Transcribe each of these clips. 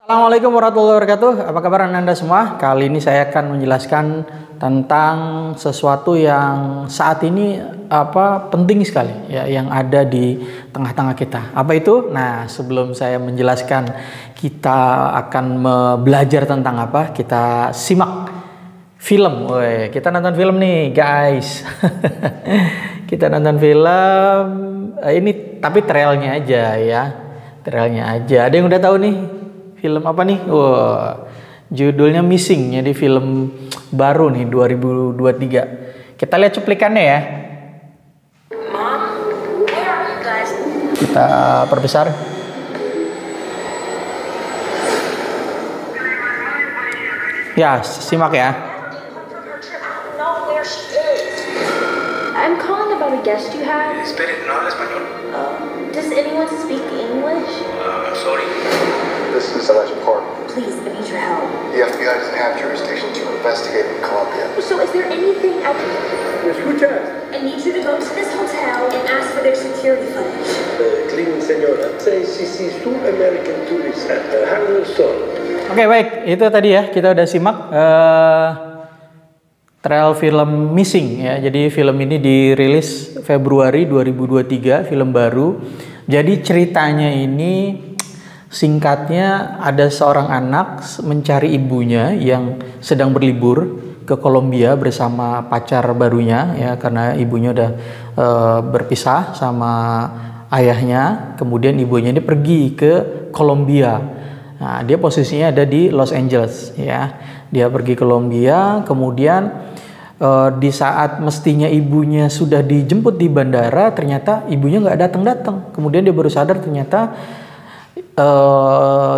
Assalamualaikum warahmatullahi wabarakatuh. Apa kabar Anda semua? Kali ini saya akan menjelaskan tentang sesuatu yang saat ini penting sekali ya, yang ada di tengah-tengah kita. Apa itu? Nah, sebelum saya menjelaskan, kita akan belajar tentang apa? Kita simak film. Woi, kita nonton film nih, guys. Kita nonton film ini tapi trailnya aja ya. Trailnya aja. Ada yang udah tahu nih? Film apa nih? Wah, judulnya Missing. Jadi film baru nih 2023. Kita lihat cuplikannya ya. Kita perbesar. Ya, simak ya. I'm calling about a guest you had. Espere, ¿no habla español? Does anyone speak English? I'm sorry. This is Elijah Park. Please, I need your help. The FBI doesn't have jurisdiction to investigate in Colombia. So is there anything I can... ¿Me escuchas? I need you to go to this hotel and ask for their security footage. Cleaning señora. Say she's two American tourists at Harlem Store. Oke, baik. Itu tadi ya. Kita udah simak trail film Missing ya. Jadi film ini dirilis Februari 2023, film baru. Jadi ceritanya ini singkatnya, ada seorang anak mencari ibunya yang sedang berlibur ke Kolombia bersama pacar barunya ya, karena ibunya udah berpisah sama ayahnya. Kemudian ibunya ini pergi ke Kolombia. Nah, dia posisinya ada di Los Angeles ya. Dia pergi ke Kolombia, kemudian di saat mestinya ibunya sudah dijemput di bandara, ternyata ibunya nggak datang-datang. Kemudian dia baru sadar ternyata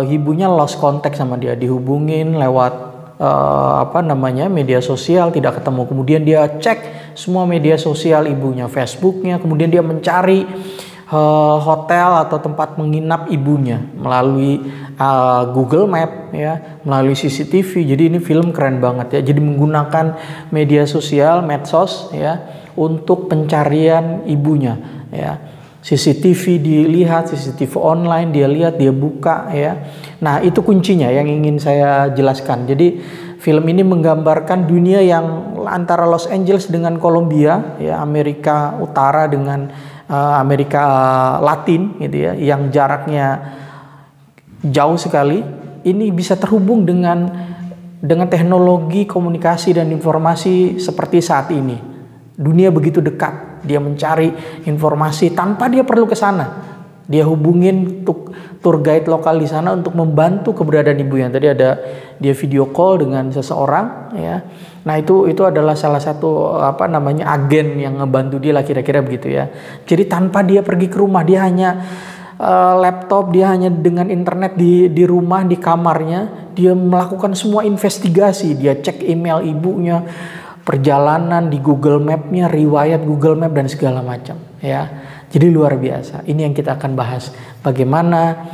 ibunya lost contact sama dia, dihubungin lewat media sosial, tidak ketemu. Kemudian dia cek semua media sosial ibunya, Facebooknya, kemudian dia mencari hotel atau tempat menginap ibunya melalui Google Map ya, melalui CCTV. Jadi ini film keren banget ya. Jadi menggunakan media sosial, medsos ya, untuk pencarian ibunya ya. CCTV dilihat, CCTV online dia lihat, dia buka ya. Nah, itu kuncinya yang ingin saya jelaskan. Jadi film ini menggambarkan dunia yang antara Los Angeles dengan Kolombia ya, Amerika Utara dengan Amerika Latin gitu ya, yang jaraknya jauh sekali. Ini bisa terhubung dengan teknologi komunikasi dan informasi seperti saat ini. Dunia begitu dekat. Dia mencari informasi tanpa dia perlu ke sana. Dia hubungin tour guide lokal di sana untuk membantu keberadaan ibunya. Tadi ada dia video call dengan seseorang ya. Nah, itu adalah salah satu agen yang ngebantu dia lah, kira-kira begitu ya. Jadi tanpa dia pergi ke rumah, dia hanya laptop, dia hanya dengan internet di rumah, di kamarnya, dia melakukan semua investigasi. Dia cek email ibunya, perjalanan di Google Map-nya, riwayat Google Map dan segala macam ya. Jadi luar biasa. Ini yang kita akan bahas, bagaimana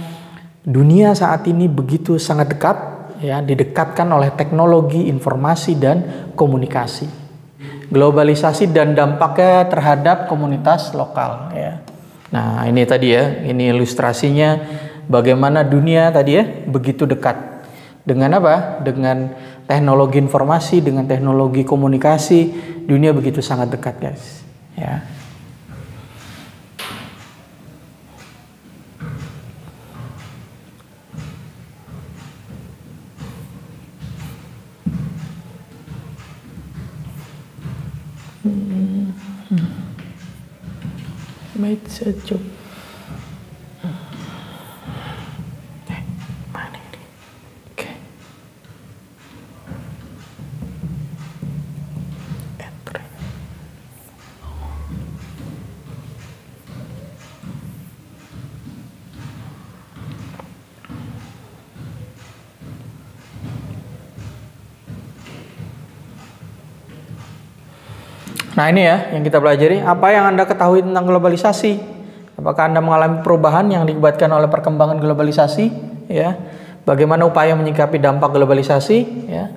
dunia saat ini begitu sangat dekat ya, didekatkan oleh teknologi informasi dan komunikasi. Globalisasi dan dampaknya terhadap komunitas lokal ya. Nah, ini tadi ya, ini ilustrasinya bagaimana dunia tadi ya begitu dekat. Dengan apa? Dengan teknologi informasi, dengan teknologi komunikasi, dunia begitu sangat dekat, guys. Ya. Made sejuk. Nah, ini ya yang kita pelajari. Apa yang Anda ketahui tentang globalisasi? Apakah Anda mengalami perubahan yang diakibatkan oleh perkembangan globalisasi? Ya. Bagaimana upaya menyikapi dampak globalisasi? Ya.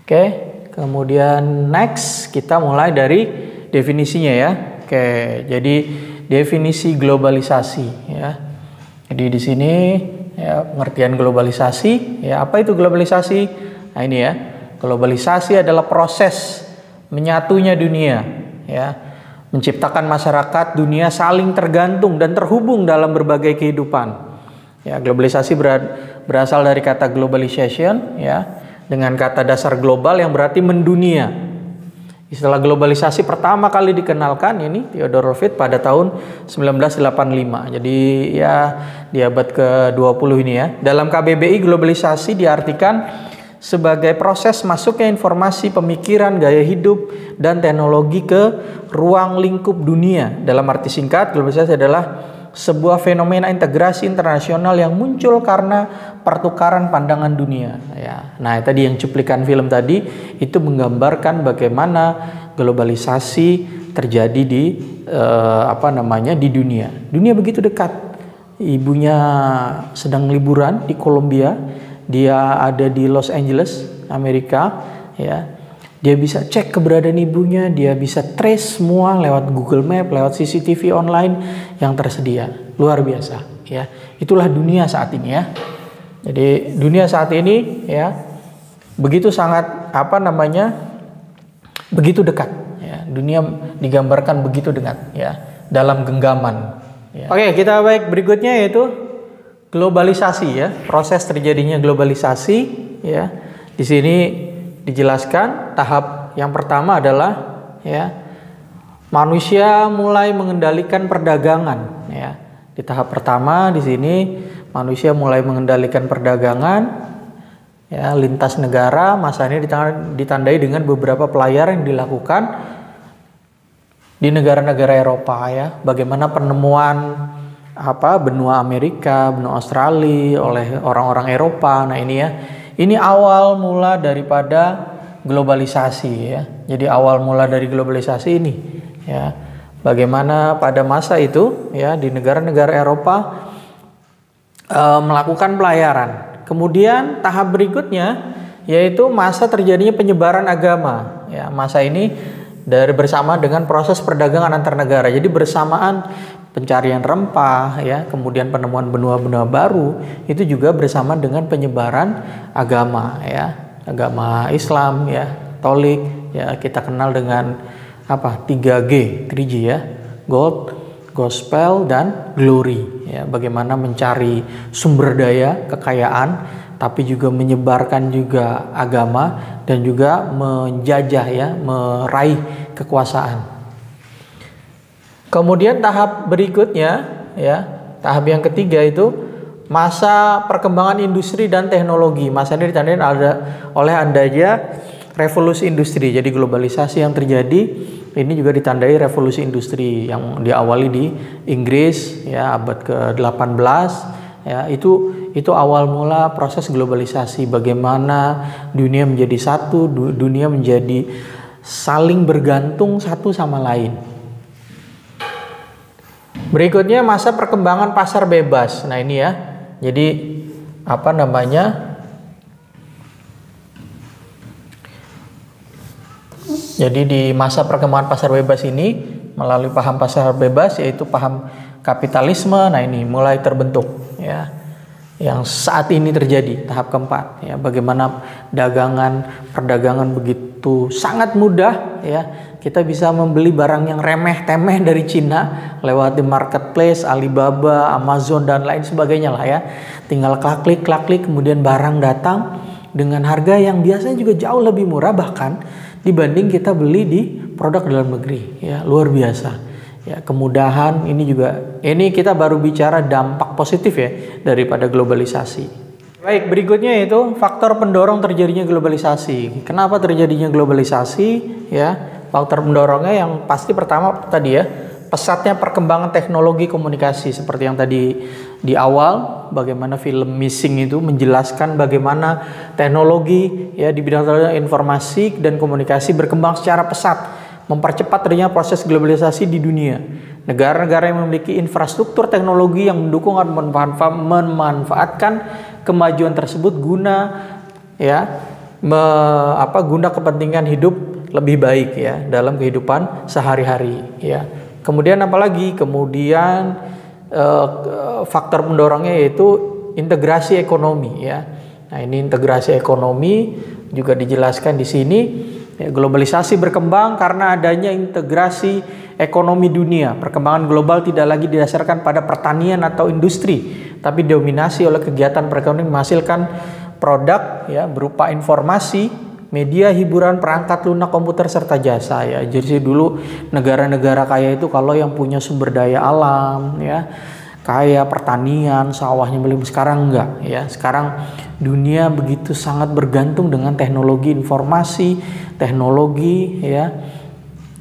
Oke. Kemudian next kita mulai dari definisinya ya. Oke. Jadi definisi globalisasi ya. Jadi di sini ya, pengertian globalisasi. Ya, apa itu globalisasi? Nah ini ya, globalisasi adalah proses menyatunya dunia, ya, menciptakan masyarakat dunia saling tergantung dan terhubung dalam berbagai kehidupan. Ya, globalisasi berasal dari kata globalization, ya, dengan kata dasar global yang berarti mendunia. Istilah globalisasi pertama kali dikenalkan ini Theodore Roosevelt pada tahun 1985. Jadi ya di abad ke-20 ini ya. Dalam KBBI globalisasi diartikan sebagai proses masuknya informasi, pemikiran, gaya hidup, dan teknologi ke ruang lingkup dunia. Dalam arti singkat, globalisasi adalah sebuah fenomena integrasi internasional yang muncul karena pertukaran pandangan dunia. Ya. Nah, tadi yang cuplikan film tadi itu menggambarkan bagaimana globalisasi terjadi di di dunia. Dunia begitu dekat. Ibunya sedang liburan di Kolombia, dia ada di Los Angeles, Amerika, ya. Dia bisa cek keberadaan ibunya, dia bisa trace semua lewat Google Map, lewat CCTV online yang tersedia. Luar biasa, ya. Itulah dunia saat ini ya. Jadi dunia saat ini ya begitu sangat begitu dekat. Ya. Dunia digambarkan begitu dekat ya dalam genggaman. Ya. Oke, kita baik berikutnya yaitu globalisasi ya. Proses terjadinya globalisasi ya. Di sini dijelaskan tahap yang pertama adalah ya manusia mulai mengendalikan perdagangan ya. Di tahap pertama di sini manusia mulai mengendalikan perdagangan ya lintas negara. Masa ini ditandai dengan beberapa pelayaran yang dilakukan di negara-negara Eropa ya. Bagaimana penemuan benua Amerika, benua Australia oleh orang-orang Eropa. Nah ini ya. Ini awal mula daripada globalisasi ya. Jadi awal mula dari globalisasi ini ya. Bagaimana pada masa itu ya di negara-negara Eropa melakukan pelayaran. Kemudian tahap berikutnya yaitu masa terjadinya penyebaran agama. Ya, masa ini bersama dengan proses perdagangan antar negara. Jadi bersamaan pencarian rempah ya, kemudian penemuan benua-benua baru itu juga bersama dengan penyebaran agama ya, agama Islam ya, Katolik ya, kita kenal dengan 3G ya, Gold, Gospel dan Glory ya, bagaimana mencari sumber daya kekayaan tapi juga menyebarkan juga agama dan juga menjajah ya, meraih kekuasaan. Kemudian tahap berikutnya ya, tahap yang ketiga itu masa perkembangan industri dan teknologi. Masa ini ditandai oleh adanya revolusi industri. Jadi globalisasi yang terjadi ini juga ditandai revolusi industri yang diawali di Inggris ya abad ke-18 ya. Itu awal mula proses globalisasi, bagaimana dunia menjadi satu, dunia menjadi saling bergantung satu sama lain. Berikutnya masa perkembangan pasar bebas. Nah ini ya, jadi jadi di masa perkembangan pasar bebas ini melalui paham pasar bebas yaitu paham kapitalisme. Nah ini mulai terbentuk ya, yang saat ini terjadi tahap keempat ya, bagaimana perdagangan begitu sangat mudah ya. Kita bisa membeli barang yang remeh-temeh dari Cina lewat di marketplace, Alibaba, Amazon dan lain sebagainya lah ya. Tinggal klik kemudian barang datang dengan harga yang biasanya juga jauh lebih murah bahkan dibanding kita beli di produk dalam negeri ya, luar biasa. Ya, kemudahan ini kita baru bicara dampak positif ya daripada globalisasi. Baik, berikutnya yaitu faktor pendorong terjadinya globalisasi. Kenapa terjadinya globalisasi ya? Faktor pendorongnya yang pasti pertama tadi ya, pesatnya perkembangan teknologi komunikasi seperti yang tadi di awal, bagaimana film Missing itu menjelaskan bagaimana teknologi ya di bidang informasi dan komunikasi berkembang secara pesat, mempercepat terjadinya proses globalisasi di dunia. Negara-negara yang memiliki infrastruktur teknologi yang mendukung dan memanfaatkan kemajuan tersebut guna kepentingan hidup lebih baik ya dalam kehidupan sehari-hari ya. Kemudian apalagi? Kemudian faktor pendorongnya yaitu integrasi ekonomi ya. Nah, ini integrasi ekonomi juga dijelaskan di sini. Ya, globalisasi berkembang karena adanya integrasi ekonomi dunia. Perkembangan global tidak lagi didasarkan pada pertanian atau industri, tapi dominasi oleh kegiatan perekonomian menghasilkan produk ya berupa informasi, media, hiburan, perangkat lunak, komputer serta jasa ya. Jadi dulu negara-negara kaya itu kalau yang punya sumber daya alam ya, kaya pertanian, sawahnya melimpah. Sekarang enggak ya. Sekarang dunia begitu sangat bergantung dengan teknologi informasi, teknologi ya,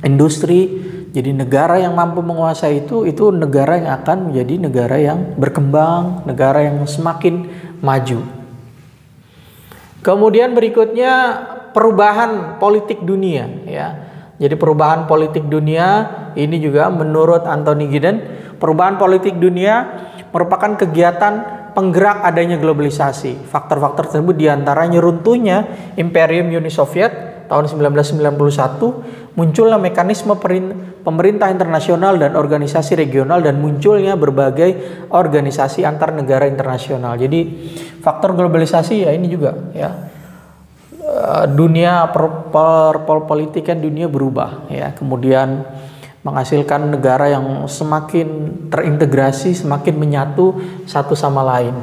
industri. Jadi negara yang mampu menguasai itu negara yang akan menjadi negara yang berkembang, negara yang semakin maju. Kemudian berikutnya perubahan politik dunia ya. Jadi perubahan politik dunia ini juga menurut Anthony Giddens, perubahan politik dunia merupakan kegiatan penggerak adanya globalisasi. Faktor-faktor tersebut diantaranya runtuhnya Imperium Uni Soviet tahun 1991, munculnya mekanisme pemerintah internasional dan organisasi regional, dan munculnya berbagai organisasi antar negara internasional. Jadi faktor globalisasi ya ini juga ya. Dunia perpolitikan dunia berubah ya. Kemudian menghasilkan negara yang semakin terintegrasi, semakin menyatu satu sama lain.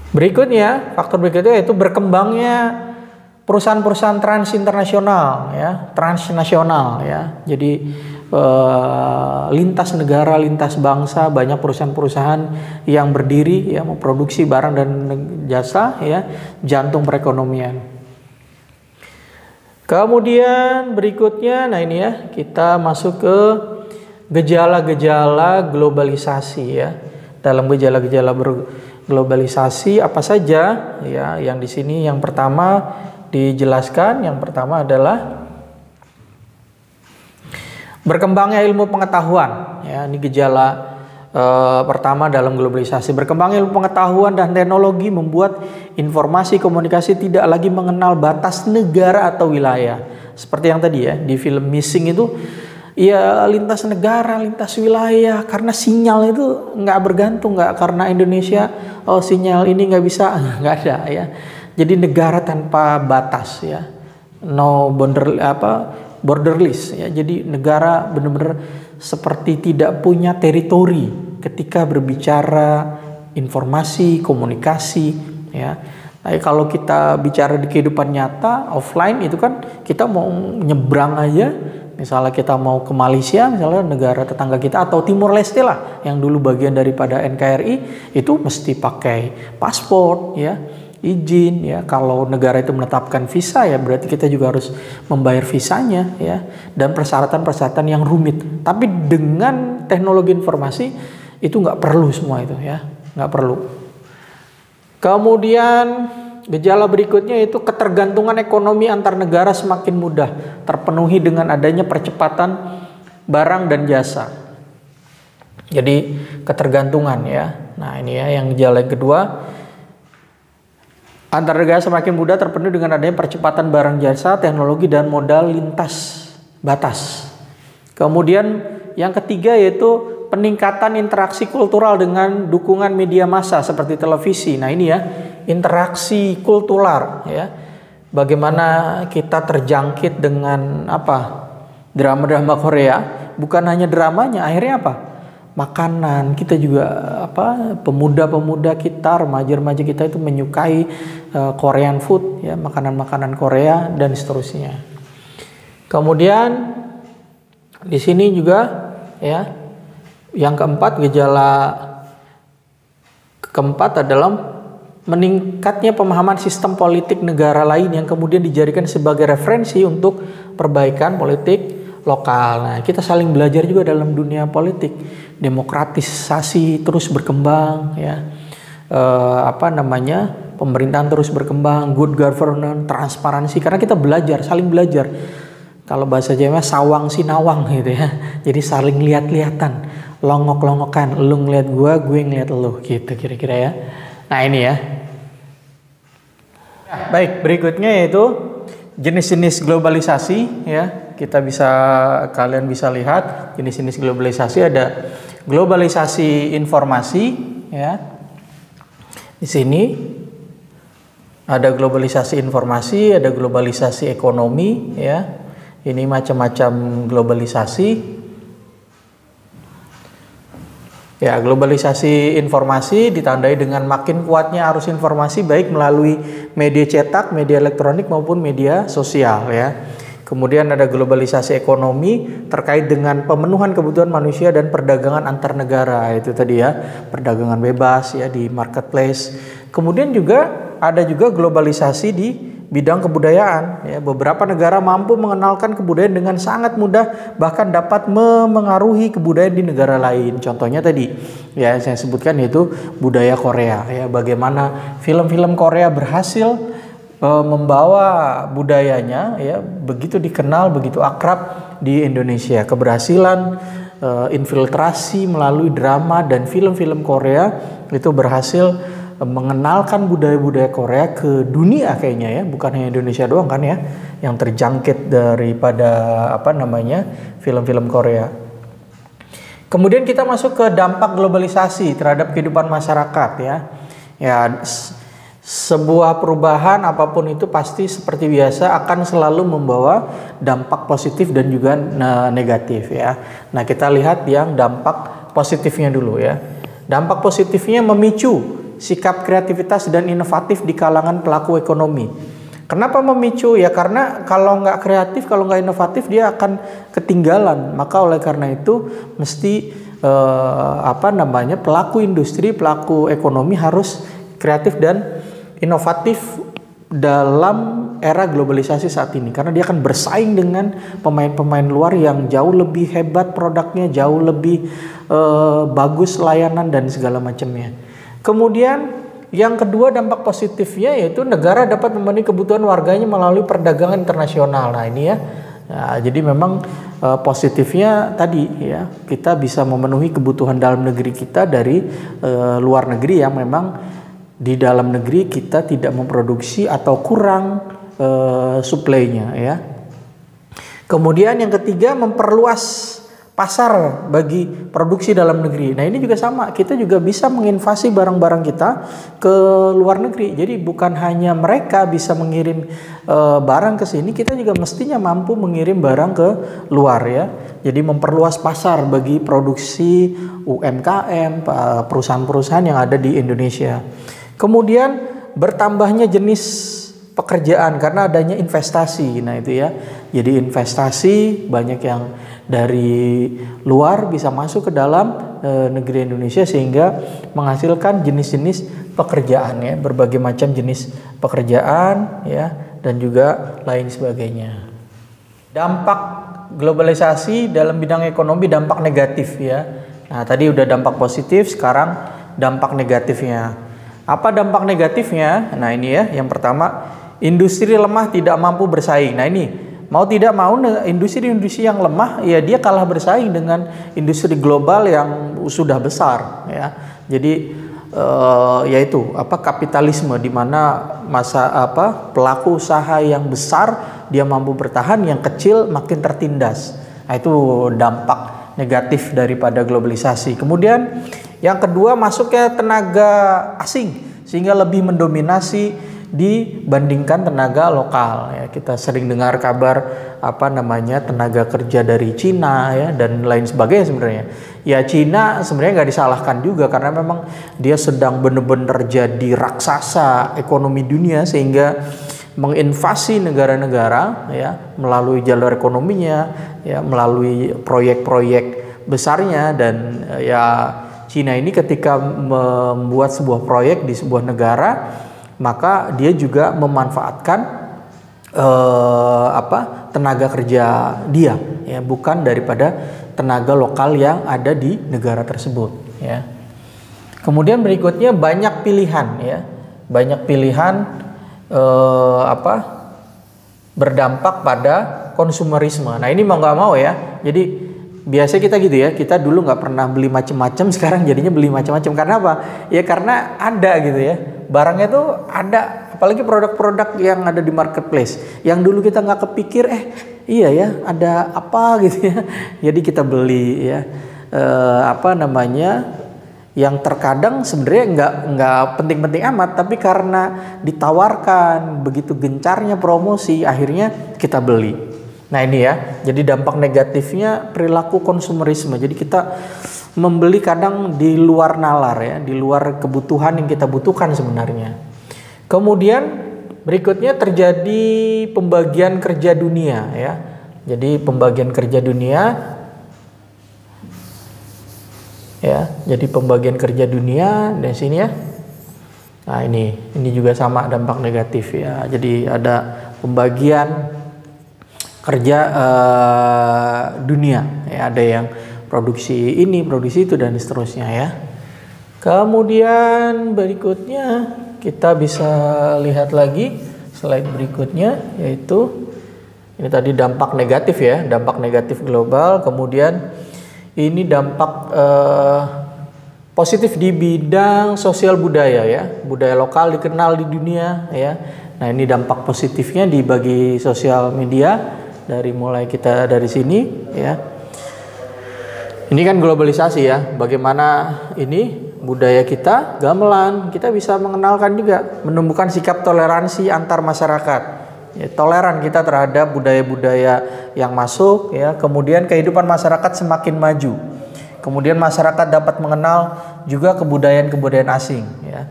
Berikutnya, faktor berikutnya yaitu berkembangnya perusahaan-perusahaan transinternasional ya, transnasional ya. Jadi lintas negara, lintas bangsa, banyak perusahaan-perusahaan yang berdiri ya memproduksi barang dan jasa ya, jantung perekonomian. Kemudian berikutnya, nah ini ya, kita masuk ke gejala-gejala globalisasi ya. Dalam gejala-gejala globalisasi apa saja ya? Yang di sini yang pertama dijelaskan, yang pertama adalah berkembangnya ilmu pengetahuan ya. Ini gejala pertama dalam globalisasi. Berkembangnya ilmu pengetahuan dan teknologi membuat informasi komunikasi tidak lagi mengenal batas negara atau wilayah. Seperti yang tadi ya di film Missing itu, ya lintas negara, lintas wilayah, karena sinyal itu nggak bergantung, nggak karena Indonesia, oh sinyal ini nggak bisa, nggak ada ya. Jadi negara tanpa batas ya, no borderless ya. Jadi negara benar-benar seperti tidak punya teritori ketika berbicara informasi, komunikasi ya. Nah, kalau kita bicara di kehidupan nyata offline itu kan kita mau nyebrang aja, misalnya kita mau ke Malaysia, misalnya negara tetangga kita, atau Timor Leste lah yang dulu bagian daripada NKRI, itu mesti pakai paspor ya, izin ya. Kalau negara itu menetapkan visa ya berarti kita juga harus membayar visanya ya, dan persyaratan-persyaratan yang rumit. Tapi dengan teknologi informasi itu nggak perlu semua itu ya, nggak perlu. Kemudian gejala berikutnya itu ketergantungan ekonomi antar negara semakin mudah terpenuhi dengan adanya percepatan barang dan jasa. Jadi ketergantungan ya. Nah ini ya yang gejala yang kedua. Antar negara semakin mudah terpenuhi dengan adanya percepatan barang jasa, teknologi, dan modal lintas batas. Kemudian yang ketiga yaitu peningkatan interaksi kultural dengan dukungan media massa seperti televisi. Nah ini ya, interaksi kultural ya. Bagaimana kita terjangkit dengan drama-drama Korea. Bukan hanya dramanya, akhirnya apa? Makanan. Kita juga pemuda-pemuda kita, remaja-remaja kita itu menyukai Korean food ya, makanan-makanan Korea dan seterusnya. Kemudian di sini juga ya, yang keempat, gejala keempat adalah meningkatnya pemahaman sistem politik negara lain yang kemudian dijadikan sebagai referensi untuk perbaikan politik lokal. Nah, kita saling belajar juga dalam dunia politik. Demokratisasi terus berkembang ya. Pemerintahan terus berkembang, good governance, transparansi, karena kita belajar, saling belajar. Kalau bahasa Jawa sawang sinawang gitu ya. Jadi saling lihat-lihatan, longok-longokan, lu ngeliat gue ngeliat lu gitu kira-kira ya. Nah, ini ya. Baik, berikutnya yaitu jenis-jenis globalisasi ya. Kalian bisa lihat jenis-jenis globalisasi. Ada globalisasi informasi, ya. Di sini ada globalisasi informasi, ada globalisasi ekonomi, ya. Ini macam-macam globalisasi. Ya, globalisasi informasi ditandai dengan makin kuatnya arus informasi baik melalui media cetak, media elektronik maupun media sosial, ya. Kemudian ada globalisasi ekonomi terkait dengan pemenuhan kebutuhan manusia dan perdagangan antar negara, itu tadi ya, perdagangan bebas ya di marketplace. Kemudian juga ada juga globalisasi di bidang kebudayaan, ya. Beberapa negara mampu mengenalkan kebudayaan dengan sangat mudah, bahkan dapat memengaruhi kebudayaan di negara lain. Contohnya tadi ya saya sebutkan yaitu budaya Korea, ya. Bagaimana film-film Korea berhasil membawa budayanya, ya, begitu dikenal, begitu akrab di Indonesia. Keberhasilan infiltrasi melalui drama dan film-film Korea itu berhasil mengenalkan budaya-budaya Korea ke dunia kayaknya, ya, bukan hanya Indonesia doang kan, ya, yang terjangkit daripada film-film Korea. Kemudian kita masuk ke dampak globalisasi terhadap kehidupan masyarakat, ya. Ya, sebuah perubahan apapun itu pasti seperti biasa akan selalu membawa dampak positif dan juga negatif, ya. Nah, kita lihat yang dampak positifnya dulu, ya. Dampak positifnya memicu sikap kreativitas dan inovatif di kalangan pelaku ekonomi. Kenapa memicu? Ya karena kalau nggak kreatif, kalau nggak inovatif dia akan ketinggalan. Maka oleh karena itu mesti pelaku industri, pelaku ekonomi harus kreatif dan inovatif dalam era globalisasi saat ini. Karena dia akan bersaing dengan pemain-pemain luar yang jauh lebih hebat produknya, jauh lebih bagus layanan dan segala macamnya. Kemudian yang kedua dampak positifnya yaitu negara dapat memenuhi kebutuhan warganya melalui perdagangan internasional. Nah ini ya, nah, jadi memang positifnya tadi ya kita bisa memenuhi kebutuhan dalam negeri kita dari luar negeri yang memang di dalam negeri kita tidak memproduksi atau kurang suplainya, ya. Kemudian yang ketiga memperluas pasar bagi produksi dalam negeri. Nah ini juga sama, kita juga bisa menginvasi barang-barang kita ke luar negeri. Jadi bukan hanya mereka bisa mengirim barang ke sini, kita juga mestinya mampu mengirim barang ke luar, ya. Jadi memperluas pasar bagi produksi UMKM, perusahaan-perusahaan yang ada di Indonesia. Kemudian bertambahnya jenis pekerjaan karena adanya investasi. Nah itu ya, jadi investasi banyak yang dari luar bisa masuk ke dalam negeri Indonesia sehingga menghasilkan jenis-jenis pekerjaan, ya, berbagai macam jenis pekerjaan, ya, dan juga lain sebagainya. Dampak globalisasi dalam bidang ekonomi, dampak negatif, ya. Nah tadi udah dampak positif, sekarang dampak negatifnya. Apa dampak negatifnya? Nah ini ya, yang pertama, industri lemah tidak mampu bersaing. Nah ini mau tidak mau industri-industri yang lemah ya dia kalah bersaing dengan industri global yang sudah besar, ya. Jadi yaitu kapitalisme di mana pelaku usaha yang besar dia mampu bertahan, yang kecil makin tertindas. Nah itu dampak negatif daripada globalisasi. Kemudian yang kedua masuknya tenaga asing sehingga lebih mendominasi dibandingkan tenaga lokal, ya. Kita sering dengar kabar tenaga kerja dari Cina, ya, dan lain sebagainya sebenarnya. Ya Cina sebenarnya nggak disalahkan juga karena memang dia sedang benar-benar jadi raksasa ekonomi dunia sehingga menginvasi negara-negara, ya, melalui jalur ekonominya, ya, melalui proyek-proyek besarnya. Dan ya Cina ini ketika membuat sebuah proyek di sebuah negara, maka dia juga memanfaatkan tenaga kerja dia, ya, bukan daripada tenaga lokal yang ada di negara tersebut, ya. Kemudian berikutnya banyak pilihan, ya, banyak pilihan berdampak pada konsumerisme. Nah ini mau nggak mau, ya, jadi biasa kita gitu, ya, kita dulu nggak pernah beli macam-macam, sekarang jadinya beli macam-macam. Karena apa? Ya karena ada gitu, ya, barangnya tuh ada, apalagi produk-produk yang ada di marketplace yang dulu kita nggak kepikir, iya ya ada apa gitu, ya, jadi kita beli, ya. apa namanya, yang terkadang sebenarnya nggak penting-penting amat, tapi karena ditawarkan begitu gencarnya promosi, akhirnya kita beli. Nah ini ya, jadi dampak negatifnya perilaku konsumerisme. Jadi kita membeli kadang di luar nalar ya, di luar kebutuhan yang kita butuhkan sebenarnya. Kemudian berikutnya terjadi pembagian kerja dunia ya. Jadi pembagian kerja dunia ya, jadi pembagian kerja dunia dari sini ya. Nah ini juga sama dampak negatif ya. Jadi ada pembagian kerja dunia ya, ada yang produksi ini, produksi itu, dan seterusnya ya. Kemudian berikutnya kita bisa lihat lagi slide berikutnya, yaitu ini tadi dampak negatif ya, dampak negatif global. Kemudian ini dampak positif di bidang sosial budaya ya, budaya lokal dikenal di dunia ya. Nah ini dampak positifnya dibagi sosial media, dari mulai kita dari sini ya. Ini kan globalisasi ya, bagaimana ini budaya kita gamelan, kita bisa mengenalkan juga, menumbuhkan sikap toleransi antar masyarakat. Ya, toleran kita terhadap budaya-budaya yang masuk ya. Kemudian kehidupan masyarakat semakin maju. Kemudian masyarakat dapat mengenal juga kebudayaan-kebudayaan asing ya.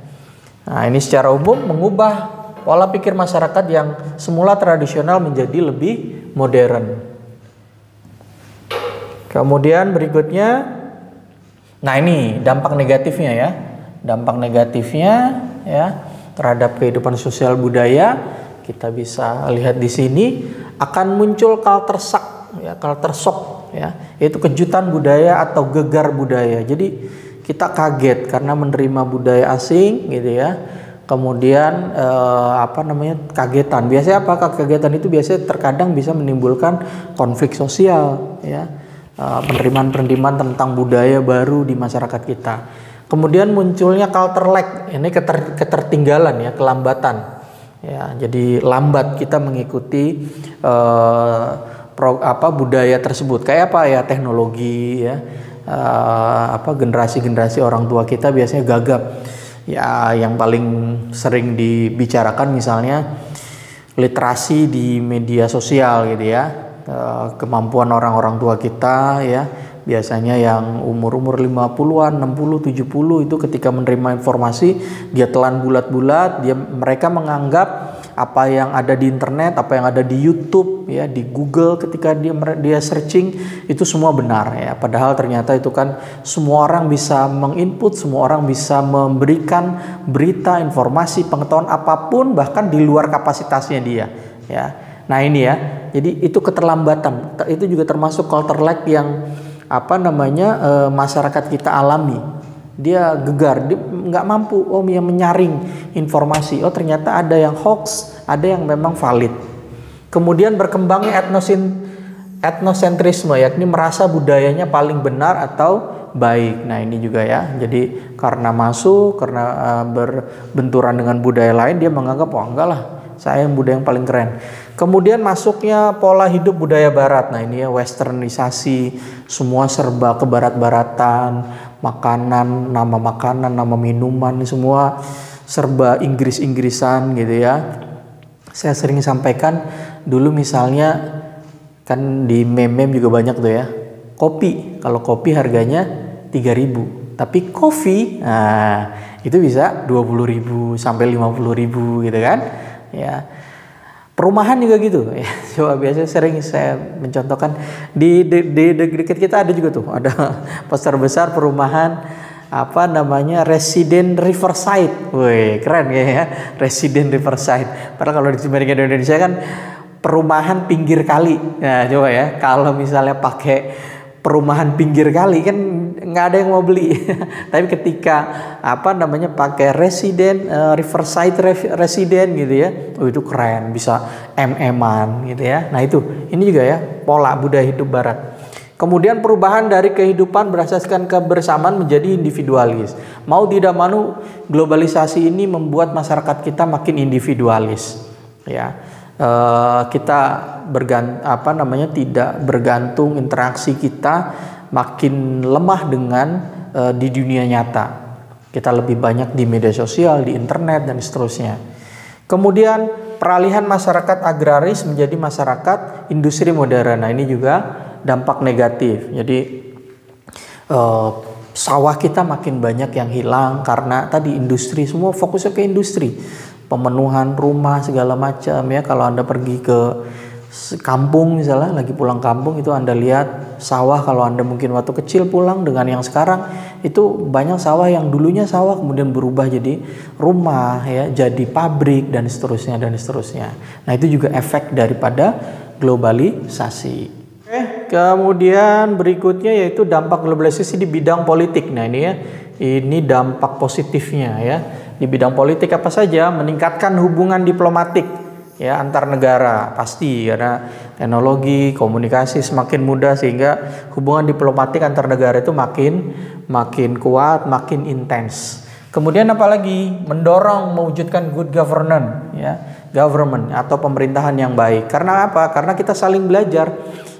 Nah, ini secara umum mengubah pola pikir masyarakat yang semula tradisional menjadi lebih modern. Kemudian berikutnya, nah ini dampak negatifnya ya. Dampak negatifnya ya terhadap kehidupan sosial budaya. Kita bisa lihat di sini akan muncul culture shock ya, yaitu kejutan budaya atau gegar budaya. Jadi kita kaget karena menerima budaya asing gitu ya. Kemudian kagetan. Biasanya apa? Kagetan itu biasanya terkadang bisa menimbulkan konflik sosial ya. Penerimaan tentang budaya baru di masyarakat kita. Kemudian munculnya culture lag, ini ketertinggalan ya, kelambatan. Ya, jadi lambat kita mengikuti budaya tersebut. Kayak apa ya, teknologi ya, generasi orang tua kita biasanya gagap. Ya, yang paling sering dibicarakan misalnya literasi di media sosial gitu ya, kemampuan orang-orang tua kita ya. Biasanya yang umur 50-an, 60, 70 itu ketika menerima informasi dia telan bulat-bulat, mereka menganggap apa yang ada di internet, apa yang ada di YouTube ya, di Google ketika dia searching itu semua benar ya. Padahal ternyata itu kan semua orang bisa menginput, semua orang bisa memberikan berita, informasi, pengetahuan apapun bahkan di luar kapasitasnya dia ya. Nah, ini ya. Jadi itu keterlambatan. Itu juga termasuk culture lag yang masyarakat kita alami. Dia gegar, dia nggak mampu yang menyaring informasi. Oh ternyata ada yang hoax, ada yang memang valid. Kemudian berkembangnya etnosentrisme, yakni merasa budayanya paling benar atau baik. Nah ini juga ya. Jadi karena berbenturan dengan budaya lain, dia menganggap enggak lah, saya yang budaya yang paling keren. Kemudian masuknya pola hidup budaya barat. Nah ini ya, westernisasi, semua serba kebarat-baratan, makanan, nama minuman, semua serba Inggris-Inggrisan gitu ya. Saya sering sampaikan dulu misalnya, kan di meme juga banyak tuh ya, kopi. Kalau kopi harganya 3.000, tapi kopi itu bisa 20.000 sampai 50.000 gitu kan ya. Perumahan juga gitu ya. Coba biasanya sering saya mencontohkan di dekat kita ada juga tuh, ada poster besar perumahan Resident Riverside. Wih, keren ya, Resident Riverside. Padahal kalau di Indonesia kan perumahan pinggir kali. Nah, coba ya, kalau misalnya pakai perumahan pinggir kali kan nggak ada yang mau beli. Tapi ketika pakai Riverside Resident gitu ya, itu keren, bisa MM-an gitu ya. Nah ini juga ya pola budaya hidup barat. Kemudian perubahan dari kehidupan berdasarkan kebersamaan menjadi individualis. Mau tidak mau globalisasi ini membuat masyarakat kita makin individualis ya. Kita tidak bergantung interaksi kita makin lemah dengan di dunia nyata. Kita lebih banyak di media sosial, di internet, dan seterusnya. Kemudian peralihan masyarakat agraris menjadi masyarakat industri modern. Nah, ini juga dampak negatif. Jadi sawah kita makin banyak yang hilang karena tadi industri, semua fokusnya ke industri. Pemenuhan rumah segala macam ya. Kalau Anda pergi ke kampung misalnya, lagi pulang kampung itu Anda lihat sawah, kalau Anda mungkin waktu kecil pulang dengan yang sekarang, itu banyak sawah yang dulunya sawah kemudian berubah jadi rumah ya, jadi pabrik dan seterusnya dan seterusnya. Nah, itu juga efek daripada globalisasi. Kemudian berikutnya yaitu dampak globalisasi di bidang politik. Nah, ini ya, ini dampak positifnya ya. Di bidang politik apa saja? Meningkatkan hubungan diplomatik ya antar negara, pasti karena teknologi komunikasi semakin mudah sehingga hubungan diplomatik antar negara itu makin kuat, makin intens. Kemudian apalagi mendorong mewujudkan good governance ya, government atau pemerintahan yang baik. Karena apa? Karena kita saling belajar.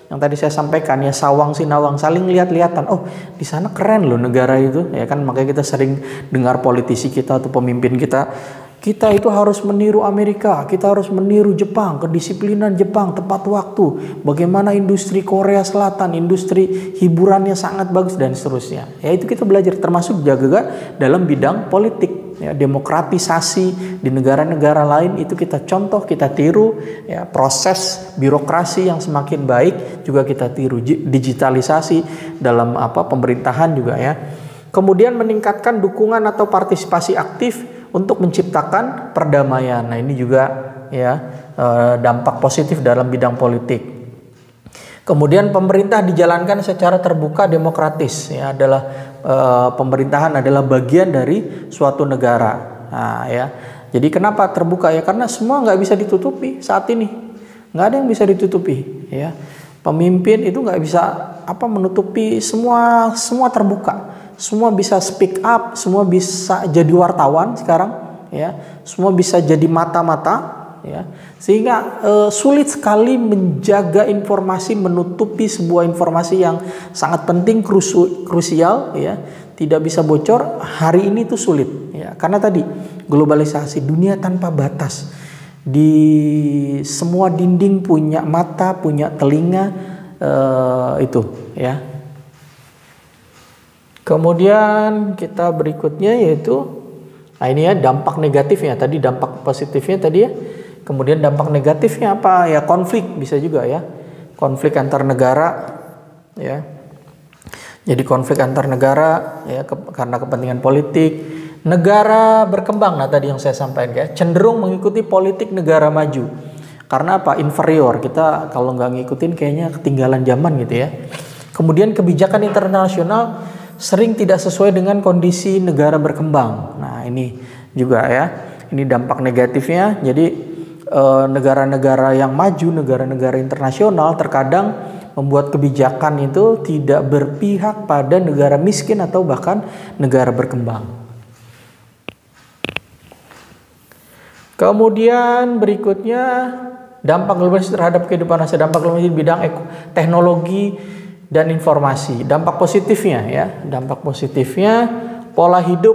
Yang tadi saya sampaikan ya, sawang sinawang, saling lihat-lihatan. Oh, di sana keren loh negara itu ya kan, makanya kita sering dengar politisi kita atau pemimpin kita itu harus meniru Amerika, kita harus meniru Jepang, kedisiplinan Jepang, tepat waktu, bagaimana industri Korea Selatan, industri hiburannya sangat bagus dan seterusnya. Ya, itu kita belajar, termasuk juga dalam bidang politik. Ya, demokratisasi di negara-negara lain itu kita contoh, kita tiru. Ya, proses birokrasi yang semakin baik juga kita tiru. Digitalisasi dalam pemerintahan juga ya. Kemudian meningkatkan dukungan atau partisipasi aktif untuk menciptakan perdamaian. Nah, ini juga ya dampak positif dalam bidang politik. Kemudian pemerintah dijalankan secara terbuka demokratis ya, adalah pemerintahan adalah bagian dari suatu negara. Nah, ya. Jadi kenapa terbuka ya? Karena semua nggak bisa ditutupi saat ini. Nggak ada yang bisa ditutupi ya. Pemimpin itu nggak bisa menutupi, semua terbuka. Semua bisa speak up, semua bisa jadi wartawan sekarang, ya. Semua bisa jadi mata-mata, ya. Sehingga sulit sekali menjaga informasi, menutupi sebuah informasi yang sangat penting, krusial, ya. Tidak bisa bocor. Hari ini itu sulit, ya. Karena tadi globalisasi, dunia tanpa batas. Di semua dinding punya mata, punya telinga, itu, ya. Kemudian kita berikutnya yaitu, nah ini ya dampak negatifnya, tadi dampak positifnya tadi ya. Kemudian dampak negatifnya apa? Ya konflik bisa juga ya. Konflik antar negara ya. Jadi konflik antar negara ya karena kepentingan politik. Negara berkembang, nah tadi yang saya sampaikan ya, cenderung mengikuti politik negara maju. Karena apa? Inferior. Kita kalau nggak ngikutin kayaknya ketinggalan zaman gitu ya. Kemudian kebijakan internasional sering tidak sesuai dengan kondisi negara berkembang. Nah, ini juga ya, ini dampak negatifnya. Jadi negara-negara yang maju, negara-negara internasional terkadang membuat kebijakan itu tidak berpihak pada negara miskin atau bahkan negara berkembang. Kemudian berikutnya dampak globalisasi terhadap kehidupan manusia, dampak globalisasi di bidang teknologi dan informasi. Dampak positifnya ya, dampak positifnya pola hidup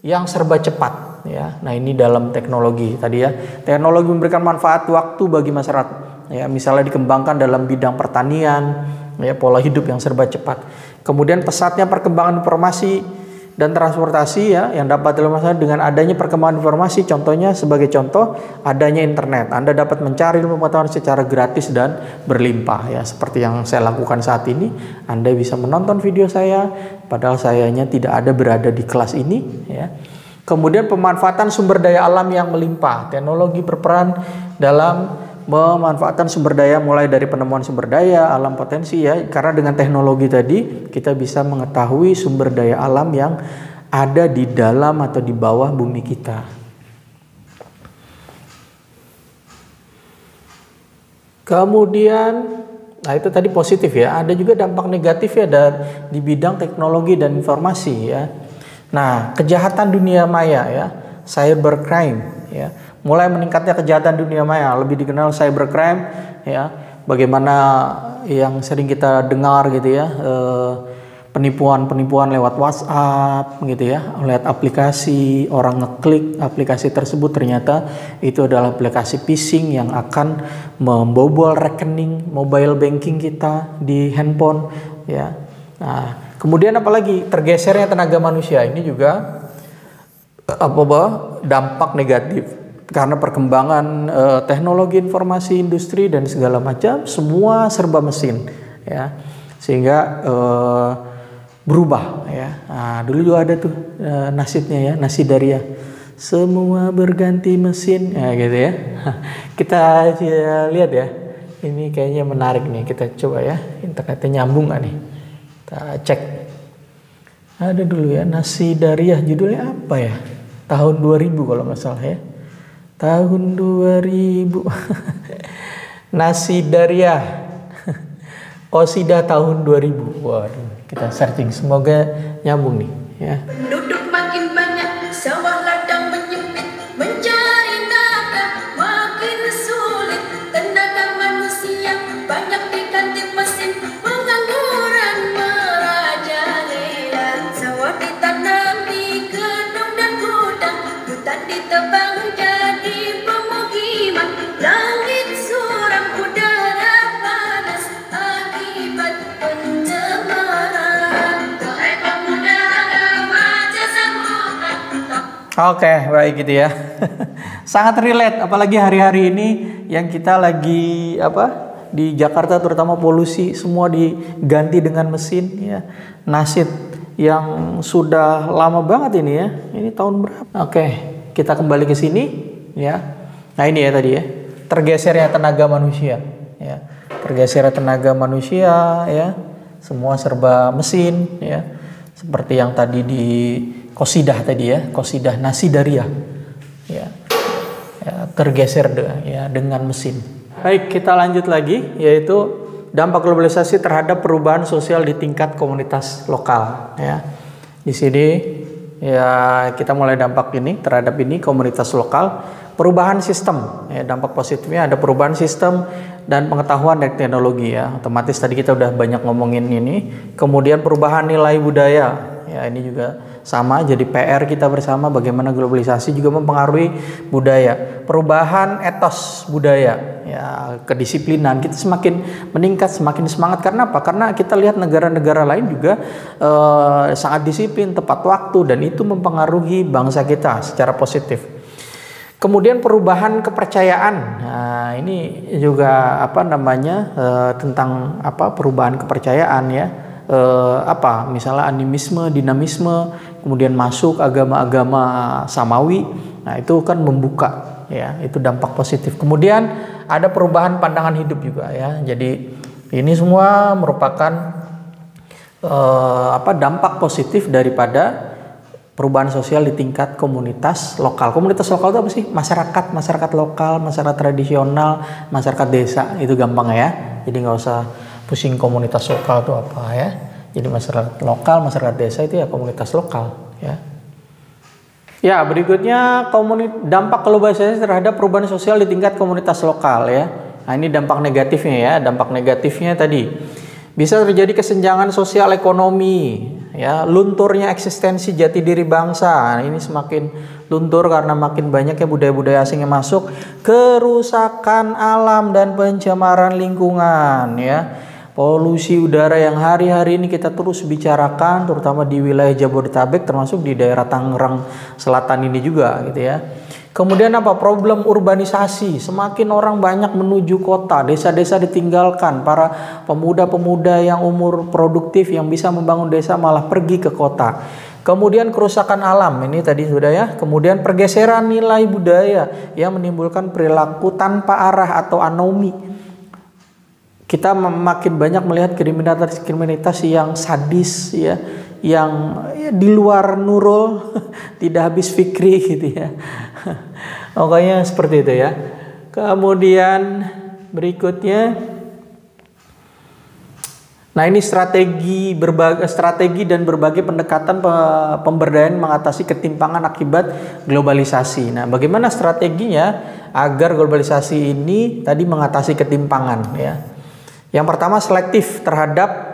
yang serba cepat ya. Nah, ini dalam teknologi tadi ya. Teknologi memberikan manfaat waktu bagi masyarakat. Ya, misalnya dikembangkan dalam bidang pertanian, ya, pola hidup yang serba cepat. Kemudian pesatnya perkembangan informasi dan transportasi ya, yang dapat dilakukan dengan adanya perkembangan informasi. Contohnya, sebagai contoh, adanya internet. Anda dapat mencari ilmu pengetahuan secara gratis dan berlimpah ya, seperti yang saya lakukan saat ini. Anda bisa menonton video saya padahal sayanya tidak ada berada di kelas ini ya. Kemudian pemanfaatan sumber daya alam yang melimpah. Teknologi berperan dalam memanfaatkan sumber daya, mulai dari penemuan sumber daya, alam potensi ya. Karena dengan teknologi tadi kita bisa mengetahui sumber daya alam yang ada di dalam atau di bawah bumi kita. Kemudian, nah itu tadi positif ya. Ada juga dampak negatif ya di bidang teknologi dan informasi ya. Nah, kejahatan dunia maya ya, cybercrime ya. Mulai meningkatnya kejahatan dunia maya, lebih dikenal cybercrime ya. bagaimana yang sering kita dengar gitu ya, penipuan lewat WhatsApp gitu ya, lewat aplikasi, orang ngeklik aplikasi tersebut ternyata itu adalah aplikasi phishing yang akan membobol rekening mobile banking kita di handphone ya. Nah, kemudian apalagi tergesernya tenaga manusia ini juga dampak negatif karena perkembangan teknologi informasi industri dan segala macam semua serba mesin ya, sehingga berubah ya. Nah, dulu juga ada tuh nasibnya ya, nasi daria, semua berganti mesin ya gitu ya. Kita lihat ya, ini kayaknya menarik nih, kita coba ya, internetnya nyambung nggak nih, kita cek. Ada dulu ya, nasi daria, judulnya apa ya, tahun 2000 kalau nggak salah ya, tahun 2000. Nasi daria Qasidah tahun 2000. Waduh, kita searching, semoga nyambung nih ya. Penduduk makin banyak, sawah ladang menyempit, mencari nafkah makin sulit. Tenaga manusia banyak diganti mesin, pengangguran merajalela. Sawah ditanam di gedung dan gudang, hutan ditebang jadi pemukiman. Langit suram, udara panas akibat pencemaran. Hai pemuda, remaja sambutan. Oke, baik gitu ya. Sangat relate, apalagi hari-hari ini yang kita lagi di Jakarta terutama polusi semua diganti dengan mesin ya. Nasib yang sudah lama banget ini ya. Ini tahun berapa? Oke, kita kembali ke sini ya. Nah, ini ya tadi ya. Tergesernya tenaga manusia ya. Tergesernya tenaga manusia ya. Semua serba mesin ya. Seperti yang tadi di Qasidah tadi ya, Qasidah nasi daria ya, tergeser dengan mesin. Baik, kita lanjut lagi, yaitu dampak globalisasi terhadap perubahan sosial di tingkat komunitas lokal ya. Di sini ya kita mulai dampak ini terhadap komunitas lokal, perubahan sistem ya. Dampak positifnya ada perubahan sistem dan pengetahuan dan teknologi ya. Otomatis tadi kita udah banyak ngomongin ini. Kemudian perubahan nilai budaya ya, ini juga sama jadi PR kita bersama, bagaimana globalisasi juga mempengaruhi budaya. Perubahan etos budaya ya, kedisiplinan kita semakin meningkat, semakin semangat. Karena apa? Karena kita lihat negara-negara lain juga sangat disiplin, tepat waktu, dan itu mempengaruhi bangsa kita secara positif. Kemudian perubahan kepercayaan. Nah, ini juga tentang perubahan kepercayaan ya. Misalnya animisme, dinamisme, kemudian masuk agama-agama samawi. Nah, itu kan membuka ya, itu dampak positif. Kemudian ada perubahan pandangan hidup juga ya. Jadi ini semua merupakan dampak positif daripada perubahan sosial di tingkat komunitas lokal. Komunitas lokal itu apa sih? Masyarakat lokal, masyarakat tradisional, masyarakat desa, itu gampang ya. Jadi nggak usah pusing komunitas lokal itu apa ya. Jadi masyarakat lokal, masyarakat desa itu ya komunitas lokal ya. Ya, berikutnya dampak globalisasi terhadap perubahan sosial di tingkat komunitas lokal ya. Nah, ini dampak negatifnya ya. Dampak negatifnya tadi bisa terjadi kesenjangan sosial ekonomi ya, lunturnya eksistensi jati diri bangsa. Nah, ini semakin luntur karena makin banyaknya budaya-budaya asing yang masuk, kerusakan alam dan pencemaran lingkungan ya. Polusi udara yang hari-hari ini kita terus bicarakan, terutama di wilayah Jabodetabek, termasuk di daerah Tangerang Selatan ini juga gitu ya. Kemudian problem urbanisasi, semakin orang banyak menuju kota, desa-desa ditinggalkan, para pemuda-pemuda yang umur produktif yang bisa membangun desa malah pergi ke kota. Kemudian kerusakan alam, ini tadi sudah ya. Kemudian pergeseran nilai budaya yang menimbulkan perilaku tanpa arah atau anomi. Kita makin banyak melihat kriminalitas yang sadis ya, yang di luar nurul, tidak habis fikri gitu ya. Pokoknya seperti itu ya. Kemudian berikutnya, nah ini strategi dan berbagai pendekatan pemberdayaan mengatasi ketimpangan akibat globalisasi. Nah, bagaimana strateginya agar globalisasi ini tadi mengatasi ketimpangan ya? Yang pertama, selektif terhadap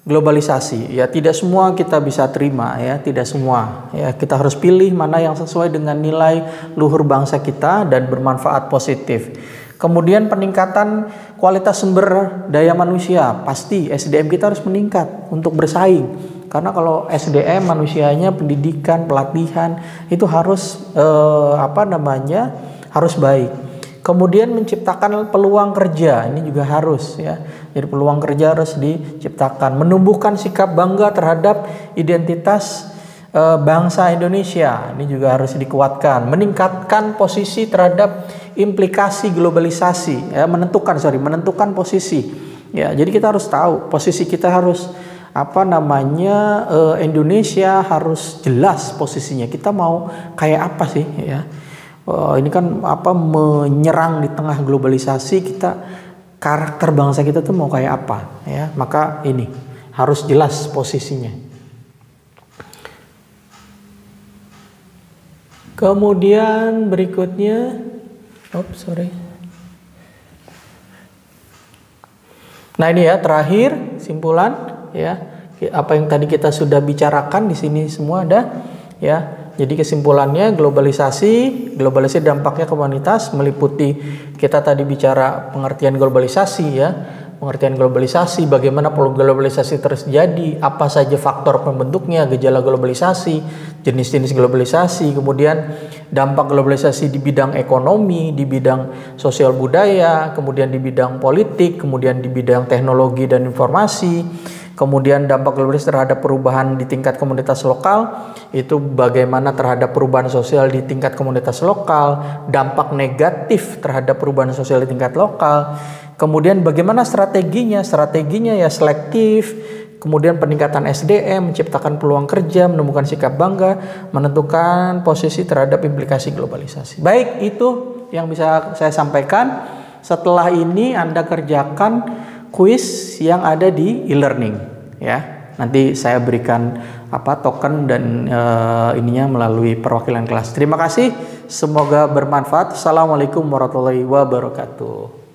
globalisasi. Ya, tidak semua kita bisa terima, ya, tidak semua. Ya, kita harus pilih mana yang sesuai dengan nilai luhur bangsa kita dan bermanfaat positif. Kemudian peningkatan kualitas sumber daya manusia, pasti SDM kita harus meningkat untuk bersaing. Karena kalau SDM manusianya, pendidikan, pelatihan itu harus harus baik. Kemudian menciptakan peluang kerja, ini juga harus, ya. Jadi peluang kerja harus diciptakan. Menumbuhkan sikap bangga terhadap identitas bangsa Indonesia, ini juga harus dikuatkan. Meningkatkan posisi terhadap implikasi globalisasi, ya, menentukan posisi. Ya, jadi kita harus tahu posisi kita harus Indonesia harus jelas posisinya. Kita mau kayak apa sih, ya? Ini kan menyerang di tengah globalisasi, kita karakter bangsa kita tuh mau kayak apa, ya? Maka ini harus jelas posisinya. Kemudian berikutnya, nah ini ya terakhir simpulan, ya, apa yang tadi kita sudah bicarakan di sini semua ada, ya. Jadi kesimpulannya, globalisasi dampaknya ke humanitas meliputi, kita tadi bicara pengertian globalisasi, ya. Pengertian globalisasi, bagaimana globalisasi terjadi, apa saja faktor pembentuknya, gejala globalisasi, jenis-jenis globalisasi, kemudian dampak globalisasi di bidang ekonomi, di bidang sosial budaya, kemudian di bidang politik, kemudian di bidang teknologi dan informasi. Kemudian dampak globalisasi terhadap perubahan di tingkat komunitas lokal, itu bagaimana terhadap perubahan sosial di tingkat komunitas lokal, dampak negatif terhadap perubahan sosial di tingkat lokal. Kemudian bagaimana strateginya ya selektif, kemudian peningkatan SDM, menciptakan peluang kerja, menemukan sikap bangga, menentukan posisi terhadap implikasi globalisasi. Baik, itu yang bisa saya sampaikan. Setelah ini Anda kerjakan kuis yang ada di e-learning, ya. Nanti saya berikan token dan ininya melalui perwakilan kelas. Terima kasih, semoga bermanfaat. Assalamualaikum warahmatullahi wabarakatuh.